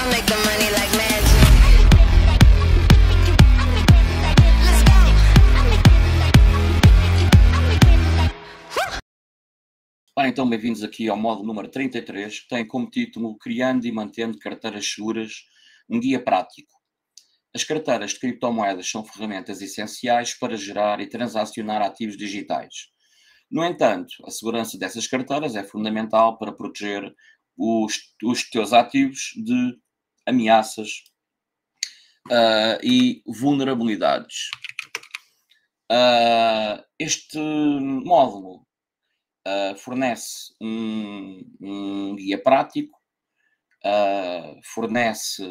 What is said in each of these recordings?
I'll make the money like magic. Ora, então, bem-vindos aqui ao módulo número 33, que tem como título Criando e Mantendo Carteiras Seguras, um guia prático. As carteiras de criptomoedas são ferramentas essenciais para gerar e transacionar ativos digitais. No entanto, a segurança dessas carteiras é fundamental para proteger os teus ativos de ameaças e vulnerabilidades. Este módulo fornece um guia prático, fornece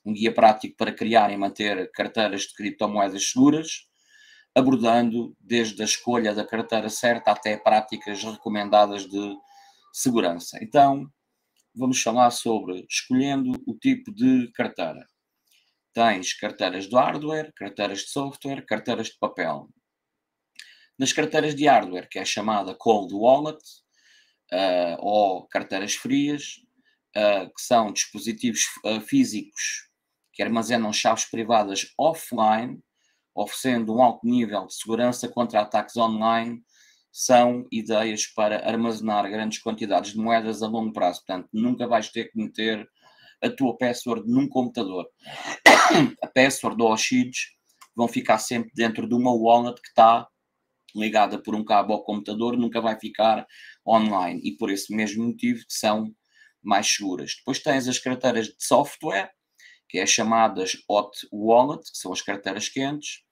um guia prático para criar e manter carteiras de criptomoedas seguras, abordando desde a escolha da carteira certa até práticas recomendadas de segurança. Então, vamos falar sobre escolhendo o tipo de carteira. Tens carteiras de hardware, carteiras de software, carteiras de papel. Nas carteiras de hardware, que é chamada cold wallet, ou carteiras frias, que são dispositivos físicos que armazenam chaves privadas offline, oferecendo um alto nível de segurança contra ataques online, são ideias para armazenar grandes quantidades de moedas a longo prazo. Portanto, nunca vais ter que meter a tua password num computador. A password ou os seeds vão ficar sempre dentro de uma wallet que está ligada por um cabo ao computador, nunca vai ficar online, e por esse mesmo motivo que são mais seguras. Depois tens as carteiras de software, que é chamadas hot wallet, que são as carteiras quentes.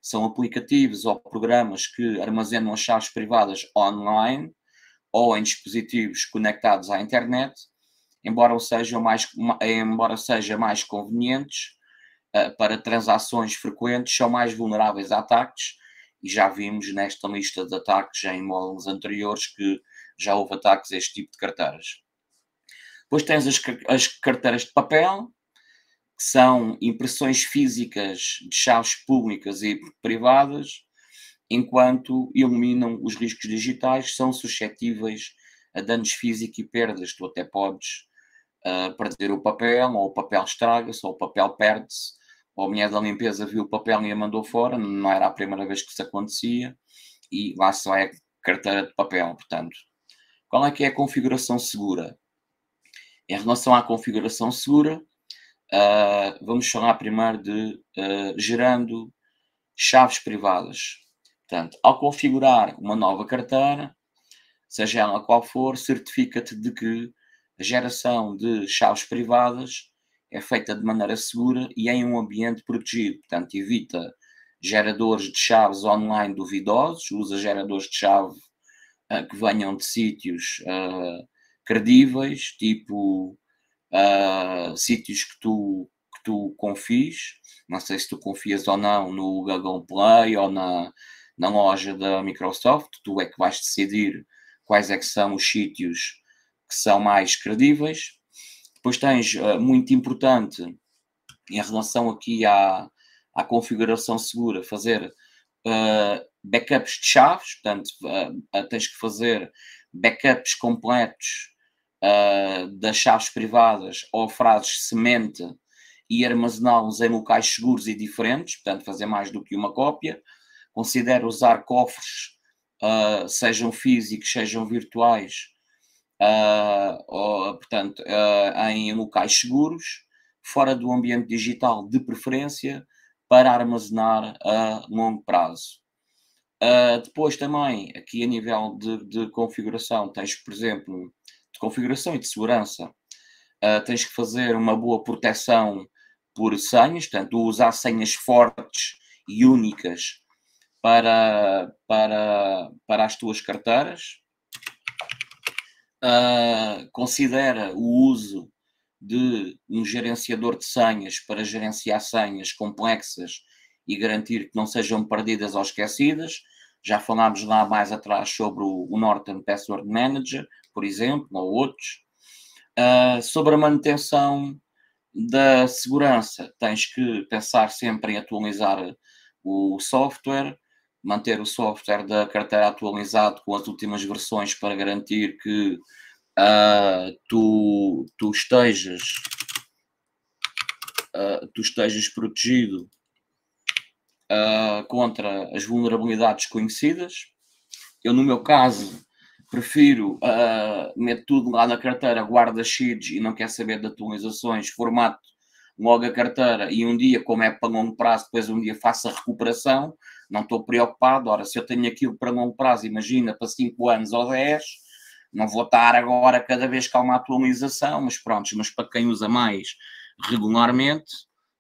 São aplicativos ou programas que armazenam as chaves privadas online ou em dispositivos conectados à internet, embora sejam mais convenientes para transações frequentes, são mais vulneráveis a ataques. E já vimos nesta lista de ataques em módulos anteriores que já houve ataques a este tipo de carteiras. Depois tens as carteiras de papel, que são impressões físicas de chaves públicas e privadas, enquanto eliminam os riscos digitais, são suscetíveis a danos físicos e perdas. Tu até podes perder o papel, ou o papel estraga-se, ou o papel perde-se. Ou a mulher da limpeza viu o papel e a mandou fora, não era a primeira vez que isso acontecia, e lá só é carteira de papel. Portanto, qual é que é a configuração segura? Em relação à configuração segura, vamos falar primeiro de gerando chaves privadas. Portanto, ao configurar uma nova carteira, seja ela qual for, certifica-te de que a geração de chaves privadas é feita de maneira segura e em um ambiente protegido. Portanto, evita geradores de chaves online duvidosos, usa geradores de chave que venham de sítios credíveis, tipo sítios que tu confies. Não sei se tu confias ou não no Google Play ou na loja da Microsoft. Tu é que vais decidir quais é que são os sítios que são mais credíveis. Depois tens, muito importante, em relação aqui à configuração segura, fazer backups de chaves. Portanto, tens que fazer backups completos das chaves privadas ou frases semente e armazená-los em locais seguros e diferentes. Portanto, fazer mais do que uma cópia. Considera usar cofres, sejam físicos, sejam virtuais, portanto, em locais seguros, fora do ambiente digital de preferência, para armazenar a longo prazo. Depois também, aqui a nível de configuração, tens, por exemplo, de configuração e de segurança, tens que fazer uma boa proteção por senhas, portanto, usar senhas fortes e únicas para as tuas carteiras. Considera o uso de um gerenciador de senhas para gerenciar senhas complexas e garantir que não sejam perdidas ou esquecidas. Já falámos lá mais atrás sobre o Norton Password Manager, por exemplo, ou outros. Sobre a manutenção da segurança, tens que pensar sempre em atualizar o software, manter o software da carteira atualizado com as últimas versões para garantir que tu estejas protegido contra as vulnerabilidades conhecidas. Eu, no meu caso, prefiro meter tudo lá na carteira, guardo as seeds e não quero saber de atualizações, formato logo a carteira e um dia, como é para longo prazo, depois um dia faço a recuperação, não estou preocupado. Ora, se eu tenho aquilo para longo prazo, imagina, para 5 anos ou 10, não vou estar agora cada vez que há uma atualização, mas pronto, mas para quem usa mais regularmente,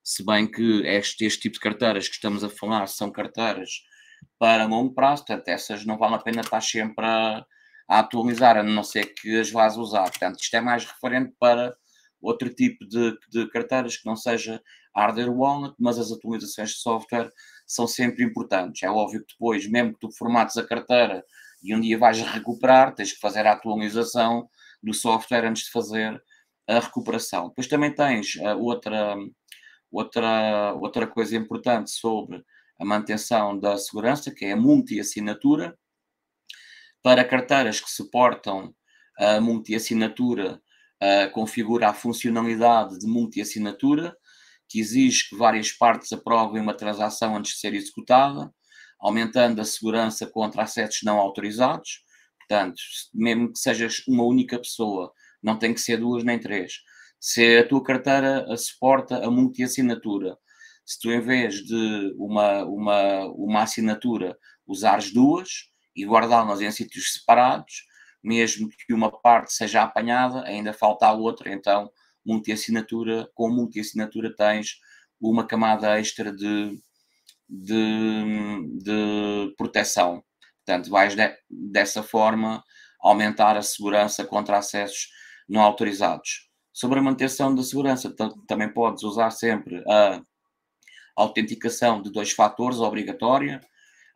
se bem que este tipo de carteiras que estamos a falar são carteiras para longo prazo, portanto, essas não vale a pena estar sempre a atualizar, a não ser que as vás usar. Portanto, isto é mais referente para outro tipo de carteiras que não seja hardware wallet, mas as atualizações de software são sempre importantes. É óbvio que depois, mesmo que tu formates a carteira e um dia vais recuperar, tens que fazer a atualização do software antes de fazer a recuperação. Depois também tens outra coisa importante sobre a manutenção da segurança, que é a multi-assinatura. Para carteiras que suportam a multi-assinatura, configura a funcionalidade de multi-assinatura, que exige que várias partes aprovem uma transação antes de ser executada, aumentando a segurança contra acessos não autorizados. Portanto, mesmo que sejas uma única pessoa, não tem que ser 2 nem 3. Se a tua carteira suporta a multi-assinatura, se tu, em vez de uma assinatura, usares 2 e guardá-las em sítios separados, mesmo que uma parte seja apanhada, ainda falta a outra, então com multi-assinatura tens uma camada extra de proteção. Portanto, vais dessa forma aumentar a segurança contra acessos não autorizados. Sobre a manutenção da segurança, também podes usar sempre a autenticação de 2 fatores obrigatória.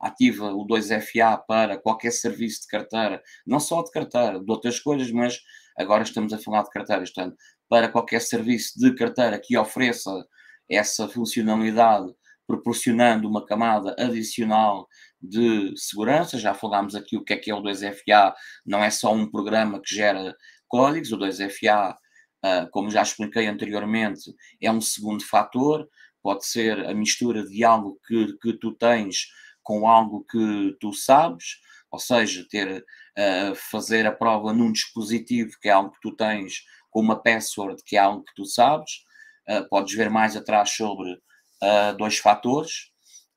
Ativa o 2FA para qualquer serviço de carteira, não só de carteira, de outras coisas, mas agora estamos a falar de carteiras. Portanto, para qualquer serviço de carteira que ofereça essa funcionalidade, proporcionando uma camada adicional de segurança. Já falámos aqui o que é o 2FA, não é só um programa que gera códigos. O 2FA, como já expliquei anteriormente, é um segundo fator, pode ser a mistura de algo que tu tens com algo que tu sabes, ou seja, fazer a prova num dispositivo que é algo que tu tens, com uma password que é algo que tu sabes. Podes ver mais atrás sobre 2 fatores.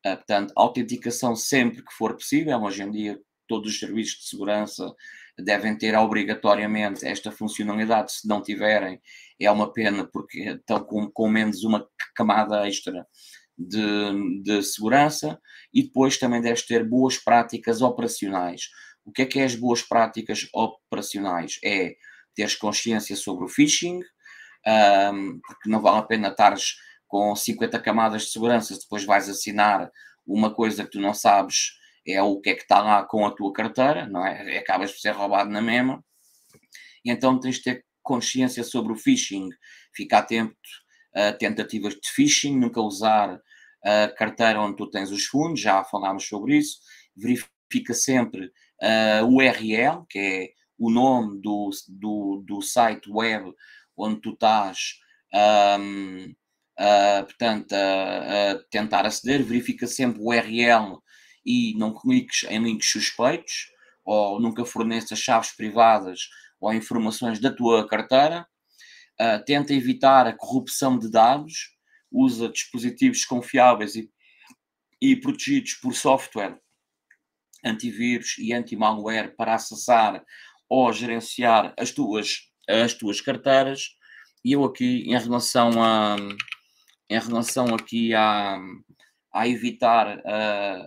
Portanto, autenticação sempre que for possível. Hoje em dia, todos os serviços de segurança devem ter obrigatoriamente esta funcionalidade. Se não tiverem, é uma pena, porque estão com menos uma camada extra de segurança. E depois também deves ter boas práticas operacionais. O que é as boas práticas operacionais? É teres consciência sobre o phishing, porque não vale a pena estares com 50 camadas de segurança, depois vais assinar uma coisa que tu não sabes é o que é que está lá com a tua carteira, não é? Acabas por ser roubado na mesma. E então tens de ter consciência sobre o phishing, ficar atento a tentativas de phishing, nunca usar a carteira onde tu tens os fundos, já falámos sobre isso. Verifica sempre a URL, que é o nome do site web onde tu estás, portanto, a tentar aceder. Verifica sempre o URL e não cliques em links suspeitos, ou nunca forneças chaves privadas ou informações da tua carteira. Tenta evitar a corrupção de dados, usa dispositivos confiáveis e protegidos por software antivírus e anti-malware para acessar ou gerenciar as tuas carteiras. E eu aqui, em relação aqui a evitar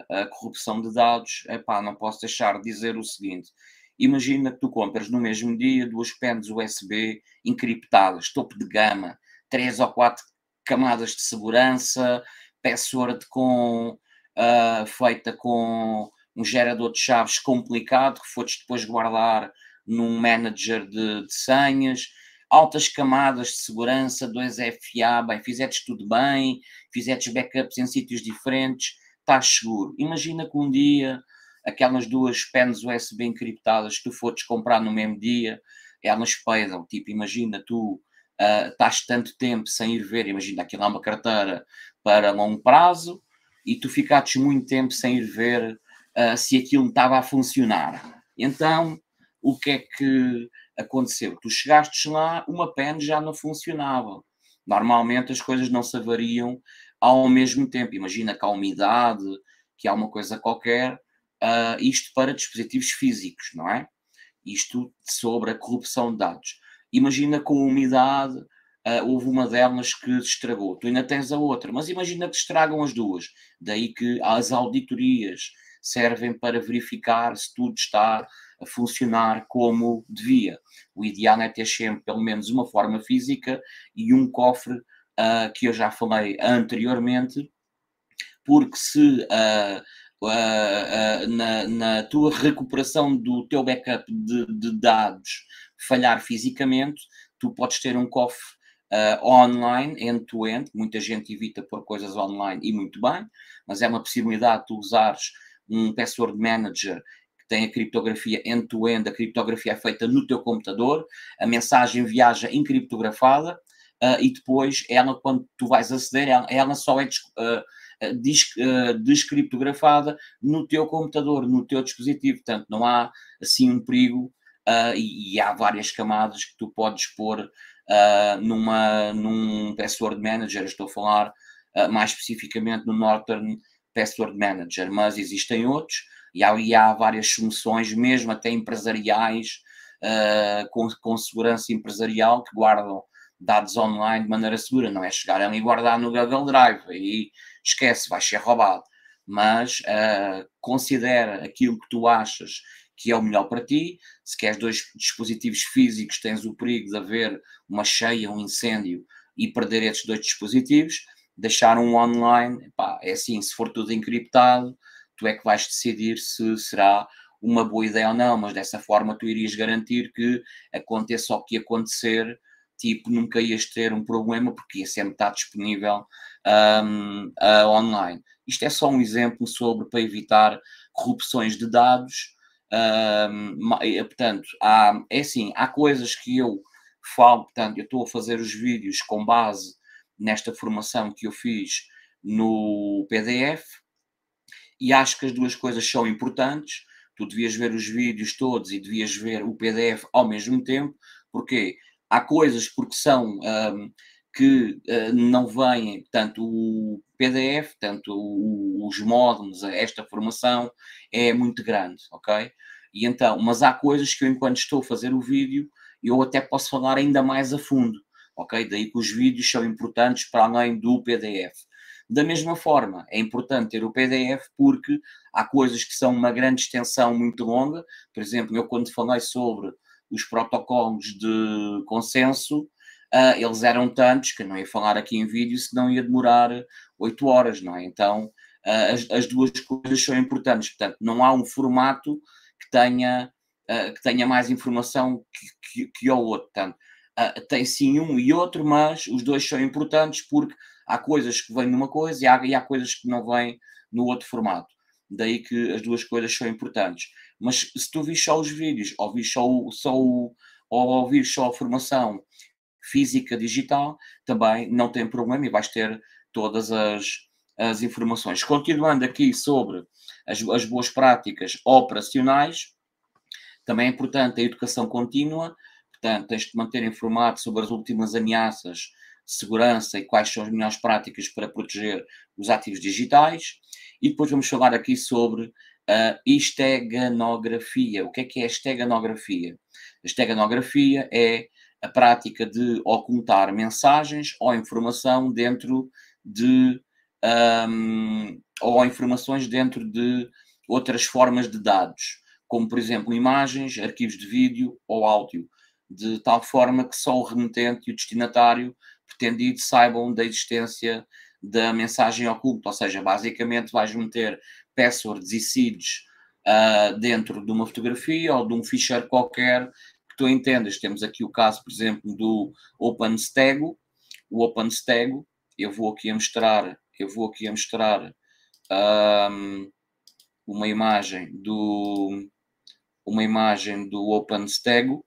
a corrupção de dados, não posso deixar de dizer o seguinte: imagina que tu compras no mesmo dia 2 pens USB encriptadas, topo de gama, 3 ou 4 camadas de segurança, password feita com um gerador de chaves complicado que foste depois guardar num manager de senhas, altas camadas de segurança, 2FA, bem, fizeste tudo bem, fizeste backups em sítios diferentes, estás seguro. Imagina que um dia aquelas 2 pens USB encriptadas que tu foste comprar no mesmo dia, elas peidam, tipo, imagina tu estás tanto tempo sem ir ver, imagina aquilo é uma carteira para longo prazo e tu ficaste muito tempo sem ir ver se aquilo estava a funcionar. Então, o que é que aconteceu? Tu chegaste lá, uma pen já não funcionava. Normalmente as coisas não se avariam ao mesmo tempo. Imagina que há umidade, que há uma coisa qualquer, isto para dispositivos físicos, não é? Isto sobre a corrupção de dados. Imagina com a umidade, houve uma delas que se estragou, tu ainda tens a outra, mas imagina que estragam as duas. Daí que as auditorias servem para verificar se tudo está a funcionar como devia. O ideal é ter sempre pelo menos uma forma física e um cofre que eu já falei anteriormente, porque se na tua recuperação do teu backup de dados falhar fisicamente, tu podes ter um cofre online, end-to-end. Muita gente evita pôr coisas online e muito bem, mas é uma possibilidade de tu usares um password manager que tem a criptografia end-to-end. A criptografia é feita no teu computador, a mensagem viaja encriptografada e depois ela, quando tu vais aceder, ela só é descriptografada no teu computador, no teu dispositivo. Portanto, não há assim um perigo e há várias camadas que tu podes pôr num password manager. Estou a falar mais especificamente no Norton Password Manager, mas existem outros e há várias soluções, mesmo até empresariais, com segurança empresarial, que guardam dados online de maneira segura. Não é chegar ali e guardar no Google Drive, aí esquece, vai ser roubado. Mas considera aquilo que tu achas que é o melhor para ti. Se queres 2 dispositivos físicos, tens o perigo de haver uma cheia, um incêndio e perder esses 2 dispositivos. Deixar um online, pá, é assim, se for tudo encriptado, tu é que vais decidir se será uma boa ideia ou não, mas dessa forma tu irias garantir que aconteça o que acontecer, tipo, nunca ias ter um problema, porque ia sempre estar disponível online. Isto é só um exemplo sobre para evitar corrupções de dados. Portanto, é assim, há coisas que eu falo, portanto, eu estou a fazer os vídeos com base nesta formação que eu fiz no PDF e acho que as duas coisas são importantes. Tu devias ver os vídeos todos e devias ver o PDF ao mesmo tempo, porque há coisas porque são que não vêm, portanto, o PDF, portanto, os módulos, esta formação é muito grande, ok? E então, mas há coisas que eu, enquanto estou a fazer o vídeo, eu até posso falar ainda mais a fundo, ok? Daí que os vídeos são importantes para além do PDF. Da mesma forma, é importante ter o PDF porque há coisas que são uma grande extensão muito longa. Por exemplo, eu quando falei sobre os protocolos de consenso, eles eram tantos que eu não ia falar aqui em vídeo, senão ia demorar 8 horas, não é? Então, as duas coisas são importantes. Portanto, não há um formato que tenha mais informação que o outro. Portanto, tem sim um e outro, mas os dois são importantes porque há coisas que vêm numa coisa e há coisas que não vêm no outro formato. Daí que as duas coisas são importantes. Mas se tu vis só os vídeos, ou ouvir só a formação física digital, também não tem problema e vais ter todas as informações. Continuando aqui sobre as boas práticas operacionais, também é importante a educação contínua. Portanto, tens de te manter informado sobre as últimas ameaças de segurança e quais são as melhores práticas para proteger os ativos digitais. E depois vamos falar aqui sobre a esteganografia. O que é a esteganografia? A esteganografia é a prática de ocultar mensagens ou informação dentro de ou informações dentro de outras formas de dados, como por exemplo imagens, arquivos de vídeo ou áudio, de tal forma que só o remetente e o destinatário pretendido saibam da existência da mensagem oculta. Ou seja, basicamente vais meter passwords e seeds dentro de uma fotografia ou de um ficheiro qualquer que tu entendas. Temos aqui o caso, por exemplo, do OpenStego. O OpenStego, eu vou aqui a mostrar uma imagem do OpenStego.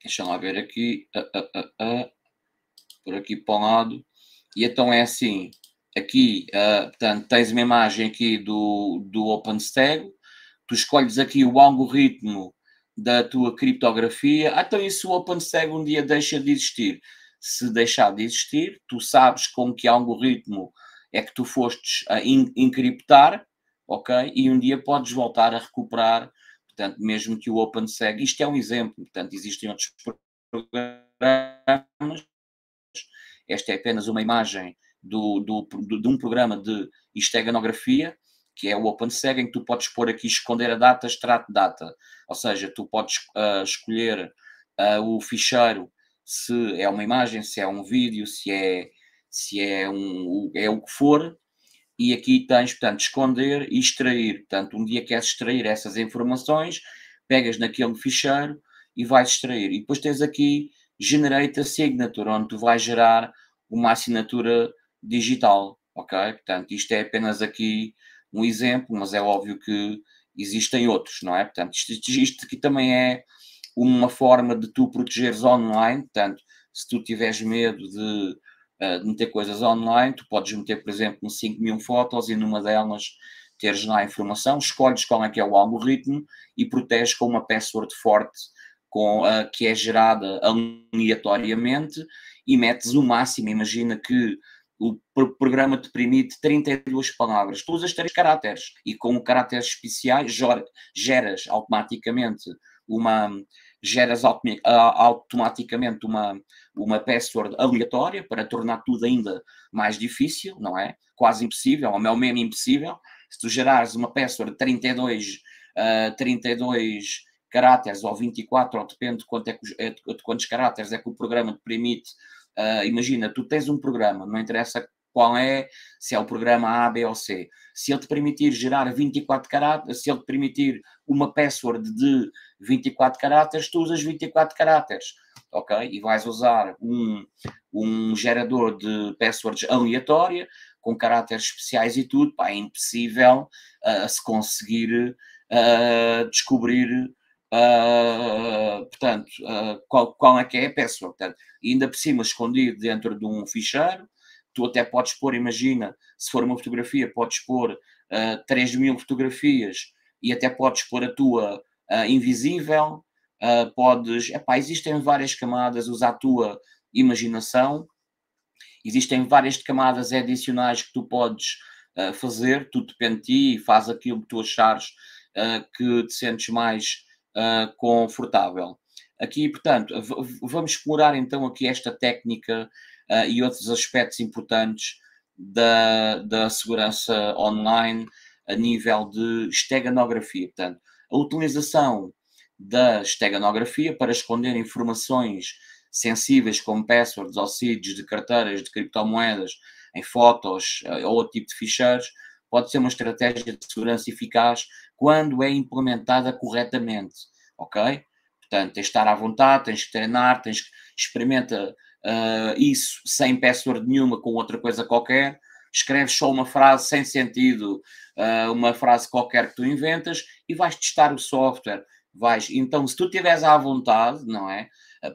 Deixa lá ver aqui. Por aqui para um lado. E então é assim. Aqui, portanto, tens uma imagem aqui do OpenStag. Tu escolhes aqui o algoritmo da tua criptografia. Então, e se o OpenStag um dia deixa de existir? Se deixar de existir, tu sabes com que algoritmo é que tu fostes a encriptar, ok? E um dia podes voltar a recuperar, portanto, mesmo que o OpenStag, isto é um exemplo, portanto, existem outros programas, esta é apenas uma imagem de um programa de esteganografia, que é o OpenSeg, em que tu podes pôr aqui esconder a data, extrato data. Ou seja, tu podes escolher o ficheiro, se é uma imagem, se é um vídeo, se é o que for, e aqui tens, portanto, esconder e extrair. Portanto, um dia queres extrair essas informações, pegas naquele ficheiro e vais extrair. E depois tens aqui Generate a Signature, onde tu vais gerar uma assinatura digital, ok? Portanto, isto é apenas aqui um exemplo, mas é óbvio que existem outros, não é? Portanto, isto aqui também é uma forma de tu protegeres online. Portanto, se tu tiveres medo de meter coisas online, tu podes meter, por exemplo, 5.000 fotos e numa delas teres lá a informação, escolhes qual é que é o algoritmo e proteges com uma password forte que é gerada aleatoriamente e metes o máximo. Imagina que o programa te permite 32 palavras, tu usas 3 caracteres e com caracteres especiais geras automaticamente uma password aleatória para tornar tudo ainda mais difícil, não é? Quase impossível, ou mesmo impossível. Se tu gerares uma password de 32 caracteres ou 24, ou depende de quantos caracteres é que o programa te permite. Imagina, tu tens um programa, não interessa qual é, se é o programa A, B ou C. Se ele te permitir gerar 24 caracteres, se ele te permitir uma password de 24 caracteres, tu usas 24 caracteres, ok? E vais usar um gerador de passwords aleatória, com caracteres especiais e tudo. Pá, é impossível se conseguir descobrir, portanto, qual é que é a password. Portanto, ainda por cima escondido dentro de um ficheiro. Tu até podes pôr, imagina, se for uma fotografia, podes pôr 3.000 fotografias e até podes pôr a tua invisível. Existem várias camadas, usa a tua imaginação. Existem várias camadas adicionais que tu podes fazer, tudo depende de ti, e faz aquilo que tu achares que te sentes mais confortável. Aqui, portanto, vamos explorar então aqui esta técnica e outros aspectos importantes da segurança online a nível de esteganografia. Portanto, a utilização da esteganografia para esconder informações sensíveis como passwords ou seeds de carteiras de criptomoedas em fotos ou outro tipo de ficheiros pode ser uma estratégia de segurança eficaz quando é implementada corretamente, ok? Portanto, tens de estar à vontade, tens que treinar, experimenta isso sem password nenhuma, com outra coisa qualquer, escreves só uma frase sem sentido, uma frase qualquer que tu inventas e vais testar o software. Então, se tu estiveres à vontade, não é?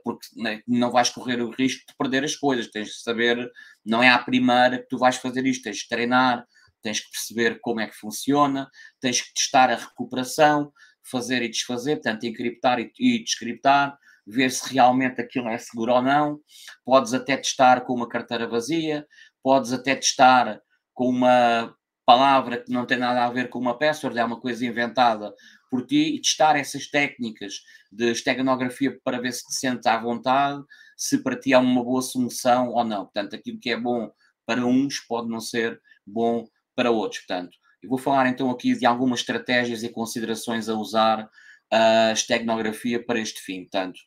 Porque não vais correr o risco de perder as coisas, tens de saber, não é à primeira que tu vais fazer isto, tens de treinar, tens que perceber como é que funciona, tens que testar a recuperação, fazer e desfazer, portanto, encriptar e descriptar, ver se realmente aquilo é seguro ou não. Podes até testar com uma carteira vazia, podes até testar com uma palavra que não tem nada a ver com uma password, é uma coisa inventada por ti, e testar essas técnicas de esteganografia para ver se te sentes à vontade, se para ti é uma boa solução ou não. Portanto, aquilo que é bom para uns pode não ser bom para outros. Portanto, eu vou falar então aqui de algumas estratégias e considerações a usar a esteganografia para este fim. Portanto,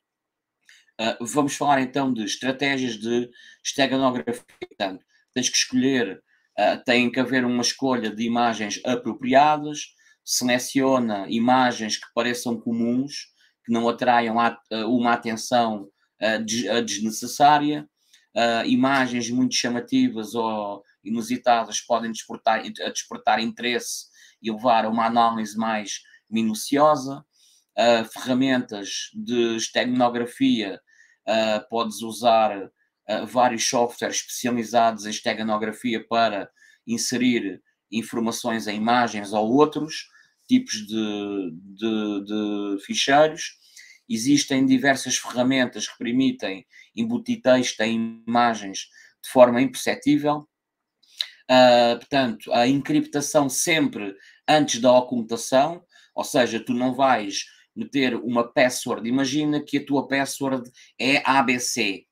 vamos falar então de estratégias de esteganografia. Portanto, tens que escolher, tem que haver uma escolha de imagens apropriadas, seleciona imagens que pareçam comuns, que não atraiam uma atenção desnecessária. Imagens muito chamativas ou inusitadas podem despertar interesse e levar a uma análise mais minuciosa. ferramentas de esteganografia, podes usar vários softwares especializados em esteganografia para inserir informações em imagens ou outros tipos de ficheiros. Existem diversas ferramentas que permitem embutir texto em imagens de forma imperceptível. Portanto, a encriptação sempre antes da ocultação, ou seja, tu não vais meter uma password. Imagina que a tua password é ABC.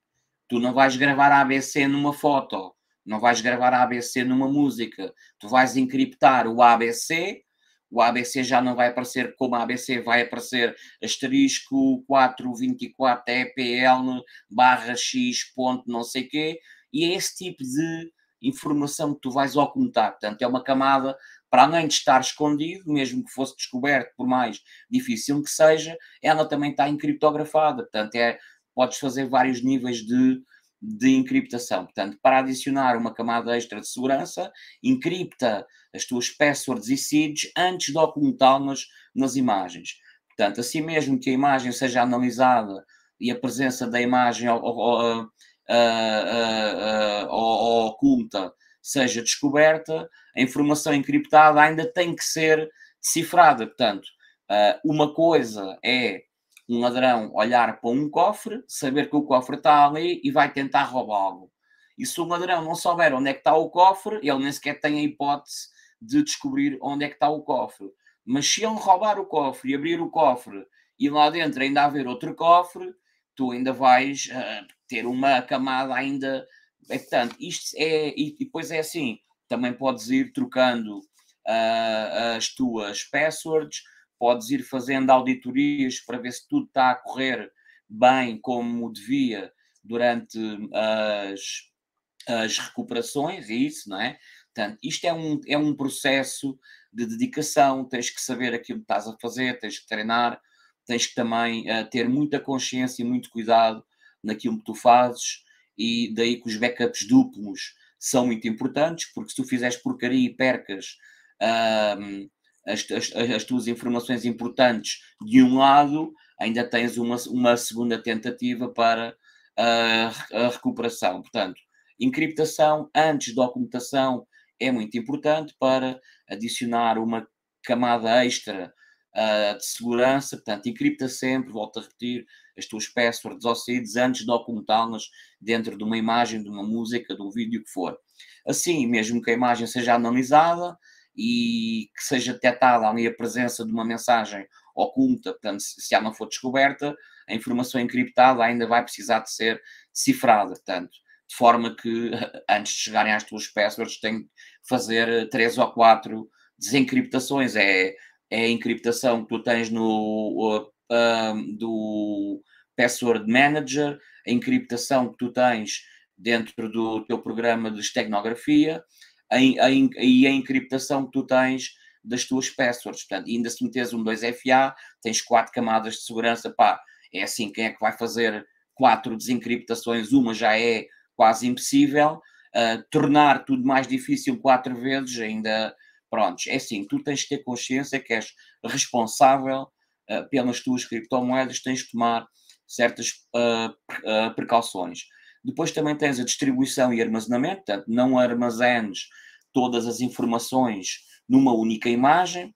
Tu não vais gravar ABC numa foto, não vais gravar ABC numa música. Tu vais encriptar o ABC já não vai aparecer como ABC, vai aparecer asterisco 424 EPL /X ponto não sei quê, e é esse tipo de informação que tu vais ocultar. Portanto, é uma camada, para além de estar escondido, mesmo que fosse descoberto, por mais difícil que seja, ela também está encriptografada. Portanto, podes fazer vários níveis de encriptação. Portanto, para adicionar uma camada extra de segurança, encripta as tuas passwords e seeds antes de ocultá-las nas imagens. Portanto, assim mesmo que a imagem seja analisada e a presença da imagem oculta seja descoberta, a informação encriptada ainda tem que ser decifrada. Portanto, uma coisa é um ladrão olhar para um cofre, saber que o cofre está ali e vai tentar roubá-lo. E se o ladrão não souber onde é que está o cofre, ele nem sequer tem a hipótese de descobrir onde é que está o cofre. Mas se ele roubar o cofre e abrir o cofre e lá dentro ainda haver outro cofre, tu ainda vais ter uma camada ainda... Portanto, isto é... E depois é assim, também podes ir trocando as tuas passwords, podes ir fazendo auditorias para ver se tudo está a correr bem como devia durante as recuperações, é isso, não é? Portanto, isto é um processo de dedicação, tens que saber aquilo que estás a fazer, tens que treinar, tens que também ter muita consciência e muito cuidado naquilo que tu fazes, e daí que os backups duplos são muito importantes, porque se tu fizeres porcaria e percas as tuas informações importantes de um lado, ainda tens uma segunda tentativa para a recuperação. Portanto, encriptação antes da ocultação é muito importante para adicionar uma camada extra de segurança. Portanto, encripta sempre, volto a repetir, as tuas passwords ou seeds antes de ocultá-las dentro de uma imagem, de uma música, de um vídeo, que for. Assim, mesmo que a imagem seja analisada e que seja detectada ali a presença de uma mensagem oculta, portanto, se ela não for descoberta, a informação encriptada ainda vai precisar de ser decifrada. Portanto, de forma que, antes de chegarem às tuas passwords, tem que fazer 3 ou 4 desencriptações. É a encriptação que tu tens do Password Manager, a encriptação que tu tens dentro do teu programa de esteganografia e a encriptação que tu tens das tuas passwords. Portanto, ainda se meteres um 2FA, tens 4 camadas de segurança. Pá, é assim, quem é que vai fazer 4 desencriptações? Uma já é quase impossível. Tornar tudo mais difícil 4 vezes ainda... Pronto, é assim, tu tens que ter consciência que és responsável pelas tuas criptomoedas, tens que tomar certas precauções. Depois também tens a distribuição e armazenamento, portanto, não armazenes todas as informações numa única imagem,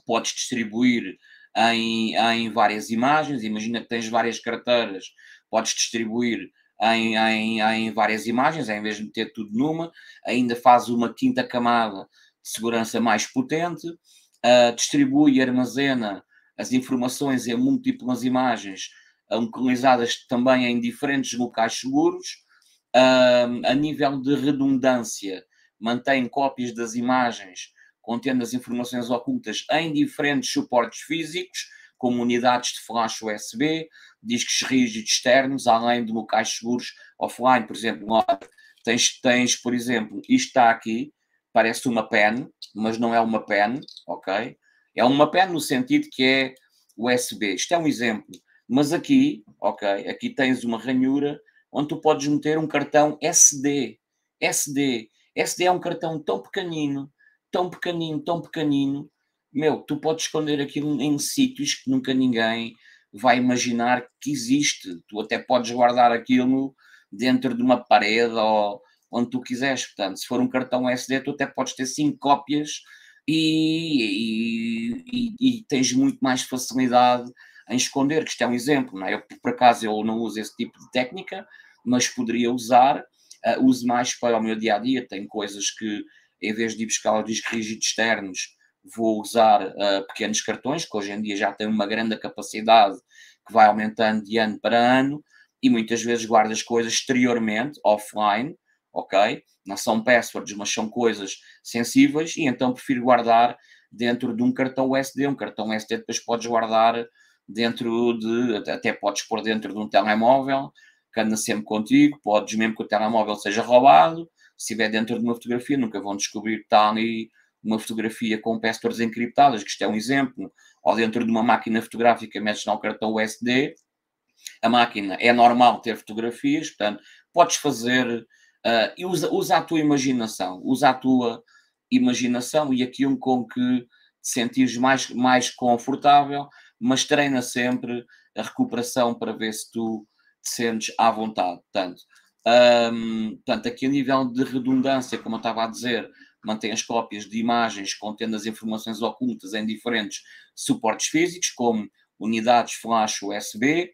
podes distribuir em várias imagens. Imagina que tens várias carteiras, podes distribuir em várias imagens, em vez de meter tudo numa, ainda faz uma quinta camada de segurança mais potente, distribui e armazena as informações em múltiplas imagens, localizadas também em diferentes locais seguros. A nível de redundância, mantém cópias das imagens contendo as informações ocultas em diferentes suportes físicos, como unidades de flash USB, discos rígidos externos, além de locais seguros offline. Por exemplo, tens, por exemplo, isto está aqui, parece uma pen, mas não é uma pen, ok? É uma pen no sentido que é USB. Isto é um exemplo. Mas aqui, ok, aqui tens uma ranhura onde tu podes meter um cartão SD. SD é um cartão tão pequenino, tão pequenino, tão pequenino, meu, tu podes esconder aquilo em sítios que nunca ninguém vai imaginar que existe. Tu até podes guardar aquilo dentro de uma parede ou onde tu quiseres. Portanto, se for um cartão SD, tu até podes ter 5 cópias e tens muito mais facilidade em esconder, que isto é um exemplo, não é? Eu, por acaso, eu não uso esse tipo de técnica, mas poderia usar, uso mais para o meu dia-a-dia, tenho coisas que, em vez de ir buscar os discos rígidos externos, vou usar pequenos cartões, que hoje em dia já têm uma grande capacidade, que vai aumentando de ano para ano, e muitas vezes guardo as coisas exteriormente, offline, ok? Não são passwords, mas são coisas sensíveis, e então prefiro guardar dentro de um cartão SD. Um cartão SD depois podes guardar dentro de, até podes pôr dentro de um telemóvel, que anda sempre contigo, podes, mesmo que o telemóvel seja roubado, se estiver dentro de uma fotografia, nunca vão descobrir que está ali uma fotografia com passwords encriptadas, que isto é um exemplo, ou dentro de uma máquina fotográfica, metes lá o cartão USB, a máquina é normal ter fotografias, portanto, podes fazer, e usa a tua imaginação, e aquilo com que te sentires mais confortável, mas treina sempre a recuperação para ver se tu te sentes à vontade. Portanto, aqui a nível de redundância, como eu estava a dizer, mantém as cópias de imagens contendo as informações ocultas em diferentes suportes físicos, como unidades flash USB,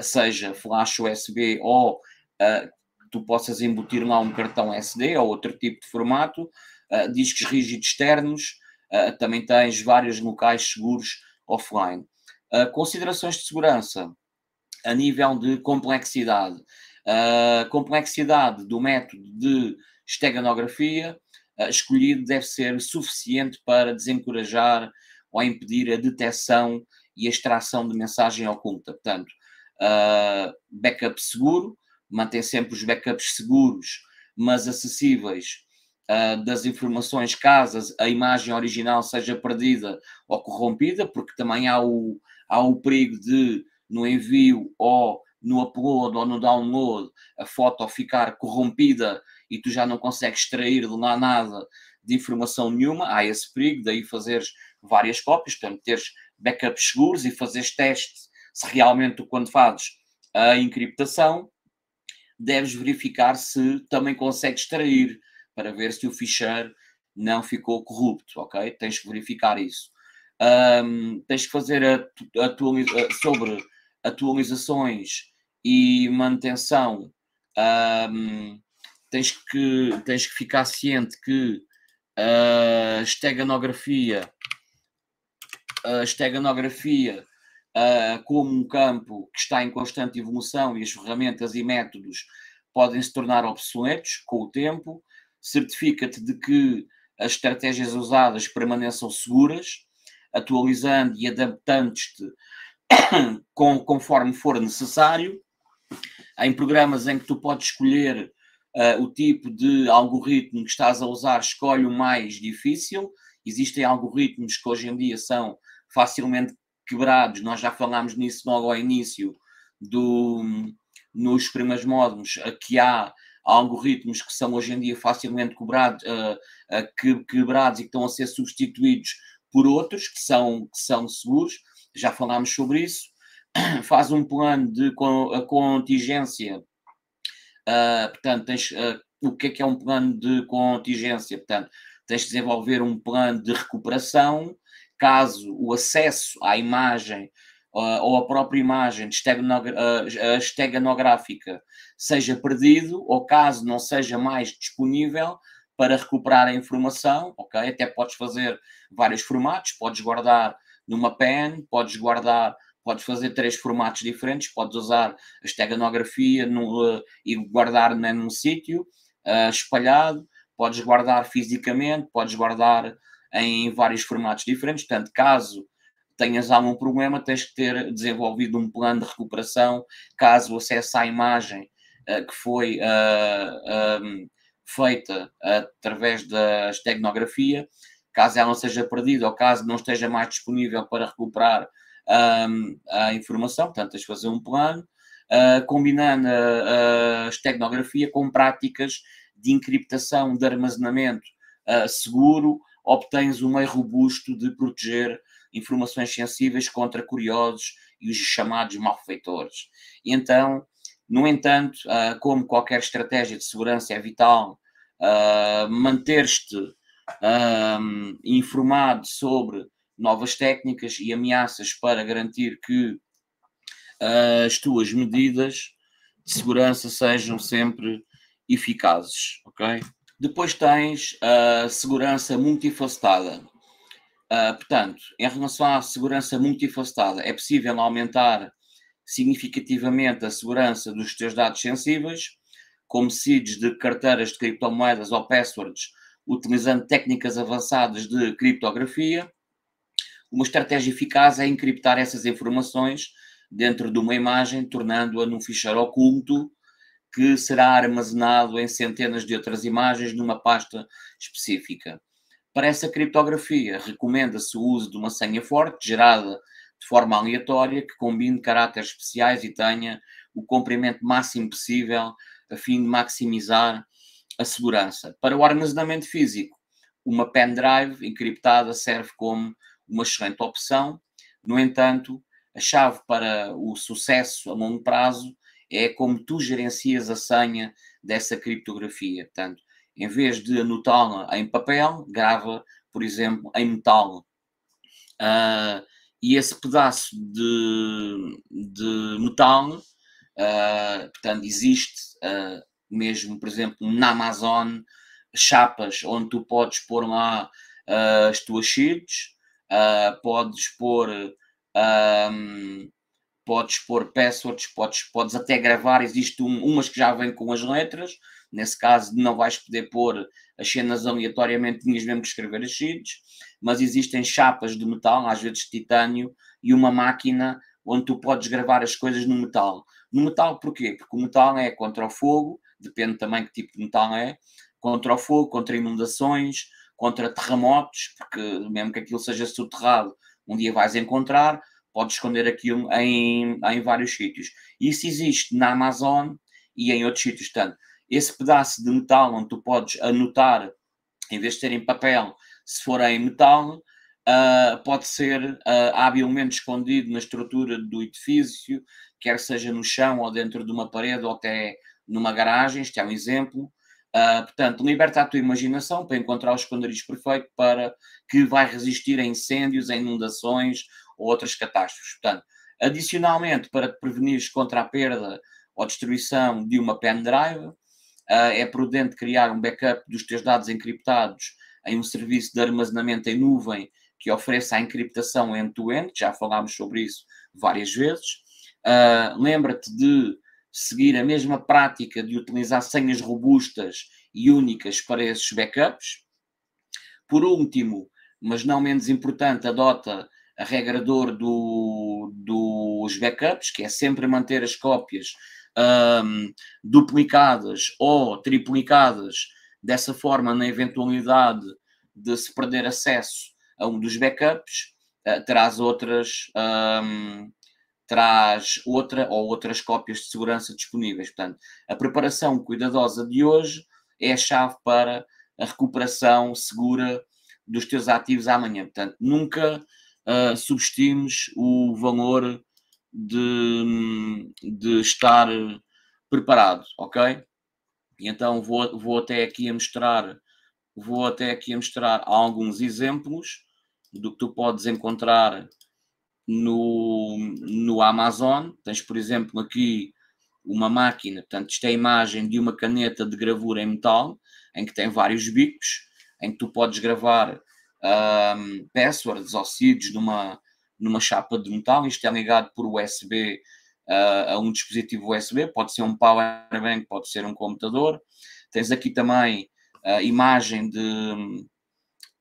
seja flash USB ou tu possas embutir lá um cartão SD ou outro tipo de formato, discos rígidos externos, também tens vários locais seguros offline. Considerações de segurança a nível de complexidade. Complexidade do método de esteganografia escolhido deve ser suficiente para desencorajar ou impedir a detecção e a extração de mensagem oculta. Portanto, backup seguro, mantém sempre os backups seguros, mas acessíveis das informações, caso a imagem original seja perdida ou corrompida, porque também há o perigo de, no envio ou no upload ou no download, a foto ficar corrompida e tu já não consegues extrair de lá nada de informação nenhuma. Há esse perigo, daí fazeres várias cópias, portanto, teres backups seguros e fazeres testes se realmente tu, quando fazes a encriptação, deves verificar se também consegues extrair, para ver se o ficheiro não ficou corrupto, ok? Tens que verificar isso. Tens que fazer sobre atualizações e manutenção. Tens que ficar ciente que a steganografia como um campo que está em constante evolução e as ferramentas e métodos podem se tornar obsoletos com o tempo. Certifica-te de que as estratégias usadas permaneçam seguras, atualizando e adaptando-te conforme for necessário. Em programas em que tu podes escolher o tipo de algoritmo que estás a usar, escolhe o mais difícil. Existem algoritmos que hoje em dia são facilmente quebrados, nós já falámos nisso logo ao início, nos primeiros módulos, que há algoritmos que são hoje em dia facilmente quebrados e que estão a ser substituídos por outros que são seguros, já falámos sobre isso. Faz um plano de contingência, portanto, o que é um plano de contingência? Portanto, tens de desenvolver um plano de recuperação, caso o acesso à imagem ou a própria imagem steganográfica seja perdido, ou caso não seja mais disponível para recuperar a informação, ok? Até podes fazer vários formatos, podes guardar numa pen, podes fazer 3 formatos diferentes, podes usar a steganografia e guardar num sítio espalhado, podes guardar fisicamente, podes guardar em vários formatos diferentes. Portanto, caso tenhas algum problema, tens que ter desenvolvido um plano de recuperação, caso o acesso à imagem que foi feita através da steganografia, caso ela não seja perdida ou caso não esteja mais disponível para recuperar a informação, portanto, tens de fazer um plano, combinando a steganografia com práticas de encriptação de armazenamento seguro obtens um meio robusto de proteger informações sensíveis contra curiosos e os chamados malfeitores. E então, no entanto, como qualquer estratégia de segurança é vital, manter-te informado sobre novas técnicas e ameaças para garantir que as tuas medidas de segurança sejam sempre eficazes, ok? Depois tens a segurança multifacetada. Portanto, em relação à segurança multifacetada, é possível aumentar significativamente a segurança dos teus dados sensíveis, como seeds de carteiras de criptomoedas ou passwords, utilizando técnicas avançadas de criptografia. Uma estratégia eficaz é encriptar essas informações dentro de uma imagem, tornando-a num ficheiro oculto que será armazenado em centenas de outras imagens numa pasta específica. Para essa criptografia, recomenda-se o uso de uma senha forte, gerada de forma aleatória, que combine caráteres especiais e tenha o comprimento máximo possível, a fim de maximizar a segurança. Para o armazenamento físico, uma pendrive encriptada serve como uma excelente opção. No entanto, a chave para o sucesso a longo prazo é como tu gerencias a senha dessa criptografia. Portanto, em vez de anotá-la em papel, grava, por exemplo, em metal. E esse pedaço de metal, portanto, existe mesmo, por exemplo, na Amazon, chapas onde tu podes pôr lá as tuas sheets, podes pôr passwords, podes até gravar, existe umas que já vêm com as letras, nesse caso não vais poder pôr as cenas aleatoriamente, tinhas mesmo que escrever as sheets, mas existem chapas de metal, às vezes de titânio, e uma máquina onde tu podes gravar as coisas no metal. No metal porquê? Porque o metal é contra o fogo, depende também que tipo de metal é, contra o fogo, contra inundações, contra terremotos, porque mesmo que aquilo seja soterrado, um dia vais encontrar, podes esconder aquilo em vários sítios. Isso existe na Amazon e em outros sítios. Portanto, esse pedaço de metal onde tu podes anotar, em vez de ser em papel, se for em metal, pode ser habilmente escondido na estrutura do edifício, quer seja no chão ou dentro de uma parede ou até numa garagem. Este é um exemplo. Portanto, liberta a tua imaginação para encontrar o esconderijo perfeito para que vai resistir a incêndios, a inundações ou outras catástrofes. Portanto, adicionalmente, para te prevenires contra a perda ou destruição de uma pendrive, é prudente criar um backup dos teus dados encriptados em um serviço de armazenamento em nuvem que ofereça a encriptação end-to-end, já falámos sobre isso várias vezes. Lembra-te de seguir a mesma prática de utilizar senhas robustas e únicas para esses backups. Por último, mas não menos importante, adota a regra de ouro dos backups, que é sempre manter as cópias duplicadas ou triplicadas, dessa forma, na eventualidade de se perder acesso a um dos backups, traz outra ou outras cópias de segurança disponíveis. Portanto, a preparação cuidadosa de hoje é a chave para a recuperação segura dos teus ativos amanhã. Portanto, nunca subestimes o valor de estar preparado, ok? E então vou até aqui a mostrar alguns exemplos do que tu podes encontrar no Amazon. Tens, por exemplo, aqui uma máquina, portanto, isto é a imagem de uma caneta de gravura em metal, em que tem vários bicos, em que tu podes gravar passwords ou seeds numa chapa de metal. Isto é ligado por USB a um dispositivo USB, pode ser um power bank, pode ser um computador. Tens aqui também a imagem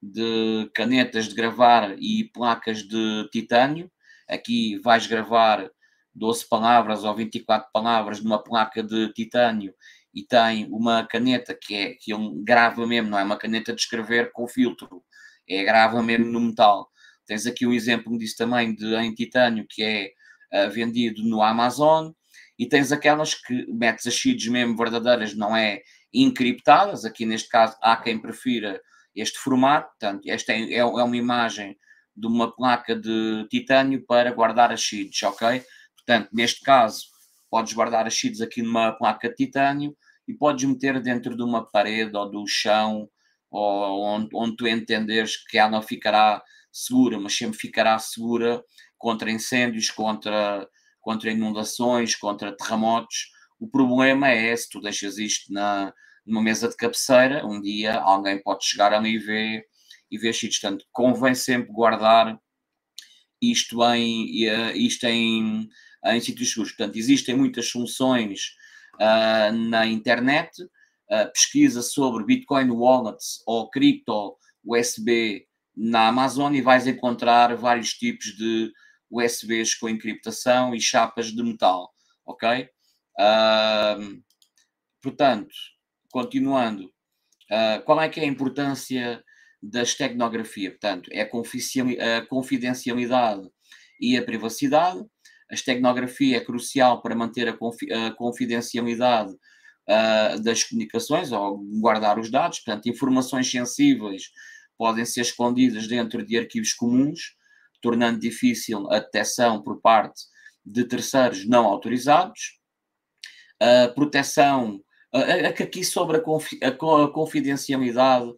de canetas de gravar e placas de titânio. Aqui vais gravar 12 palavras ou 24 palavras numa placa de titânio e tem uma caneta que grava mesmo, não é uma caneta de escrever com filtro, grava mesmo no metal. Tens aqui um exemplo disso também em titânio, que é vendido no Amazon, e tens aquelas que metes as seeds mesmo verdadeiras, não é encriptadas. Aqui neste caso há quem prefira este formato. Portanto, esta é uma imagem de uma placa de titânio para guardar as seeds, ok? Portanto, neste caso, podes guardar as seeds aqui numa placa de titânio e podes meter dentro de uma parede ou do chão, ou onde tu entenderes que ela não ficará segura, mas sempre ficará segura contra incêndios, contra inundações, contra terremotos. O problema é, se tu deixas isto numa mesa de cabeceira, um dia alguém pode chegar ali e ver isto. Portanto, convém sempre guardar isto em sítios seguros. Portanto, existem muitas soluções na internet. Pesquisa sobre Bitcoin Wallets ou Crypto USB na Amazon e vais encontrar vários tipos de USBs com encriptação e chapas de metal, ok? Portanto, continuando, qual é que é a importância da esteganografia? Portanto, é a confidencialidade e a privacidade. A esteganografia é crucial para manter a confidencialidade das comunicações ou guardar os dados. Portanto, informações sensíveis podem ser escondidas dentro de arquivos comuns, tornando difícil a detecção por parte de terceiros não autorizados. Proteção, aqui sobre a confidencialidade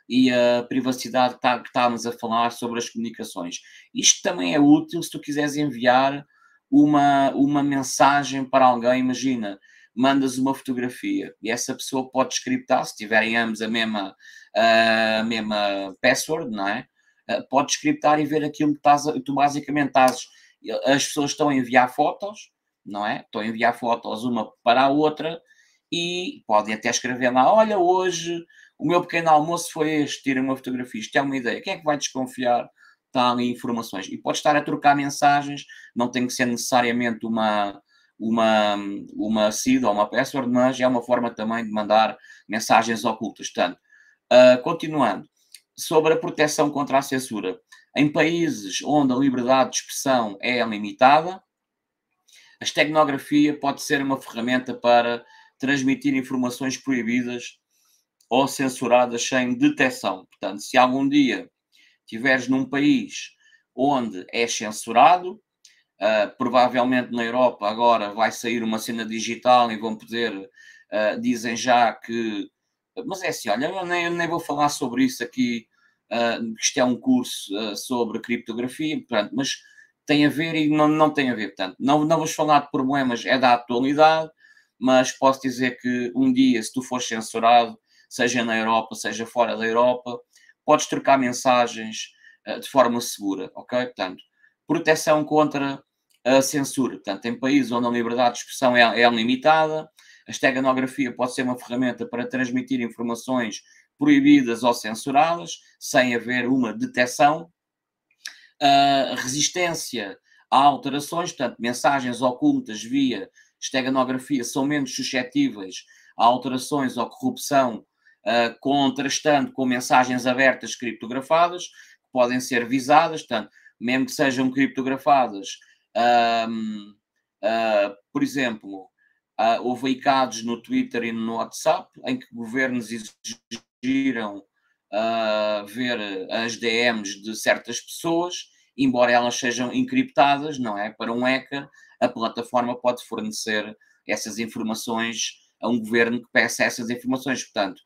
e a privacidade que estávamos a falar sobre as comunicações. Isto também é útil se tu quiseres enviar uma mensagem para alguém. Imagina, mandas uma fotografia e essa pessoa pode scriptar, se tiverem ambos a mesma password, não é? Pode scriptar e ver aquilo que tu basicamente estás. As pessoas estão a enviar fotos, não é? Estão a enviar fotos uma para a outra e podem até escrever lá: olha, hoje o meu pequeno almoço foi este, tira uma fotografia, isto é uma ideia. Quem é que vai desconfiar? Está ali informações. E pode estar a trocar mensagens, não tem que ser necessariamente uma seed ou uma password, mas é uma forma também de mandar mensagens ocultas. Portanto, continuando, sobre a proteção contra a censura. Em países onde a liberdade de expressão é limitada, a esteganografia pode ser uma ferramenta para transmitir informações proibidas ou censuradas sem detecção. Portanto, se algum dia estiveres num país onde é censurado, provavelmente na Europa agora vai sair uma cena digital e vão poder, dizem já que... Mas é assim, olha, eu nem vou falar sobre isso aqui, isto é um curso sobre criptografia, portanto, mas tem a ver e não tem a ver. Portanto, não vamos falar de problemas, é da atualidade, mas posso dizer que um dia, se tu fores censurado, seja na Europa, seja fora da Europa, podes trocar mensagens de forma segura, ok? Portanto, proteção contra a censura. Portanto, em países onde a liberdade de expressão é limitada, a esteganografia pode ser uma ferramenta para transmitir informações proibidas ou censuradas, sem haver uma detecção. Resistência a alterações, portanto, mensagens ocultas via esteganografia são menos suscetíveis a alterações ou corrupção, contrastando com mensagens abertas criptografadas, que podem ser visadas, portanto, mesmo que sejam criptografadas. Por exemplo, houve aí casos no Twitter e no WhatsApp em que governos exigiram ver as DMs de certas pessoas, embora elas sejam encriptadas, não é? Para um hacker, a plataforma pode fornecer essas informações a um governo que peça essas informações. Portanto,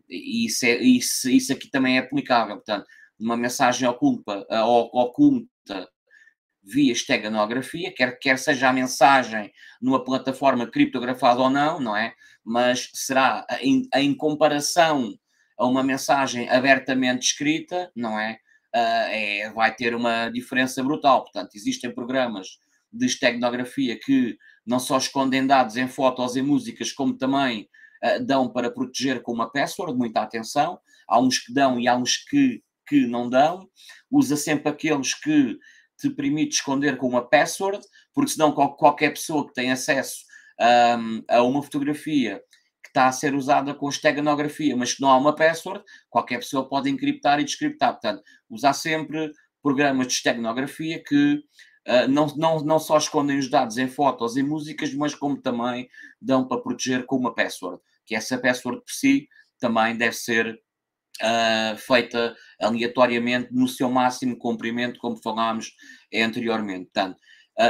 isso aqui também é aplicável. Portanto, uma mensagem oculta via esteganografia, quer seja a mensagem numa plataforma criptografada ou não é? Mas será em comparação a uma mensagem abertamente escrita, não é? Vai ter uma diferença brutal. Portanto, existem programas de esteganografia que não só escondem dados em fotos e músicas, como também dão para proteger com uma password. Muita atenção. Há uns que dão e há uns que não dão. Usa sempre aqueles que te permite esconder com uma password, porque senão qualquer pessoa que tem acesso a uma fotografia que está a ser usada com esteganografia, mas que não há uma password, qualquer pessoa pode encriptar e descriptar. Portanto, usar sempre programas de esteganografia que não só escondem os dados em fotos e músicas, mas como também dão para proteger com uma password, que essa password por si também deve ser feita aleatoriamente no seu máximo comprimento, como falámos anteriormente. Portanto,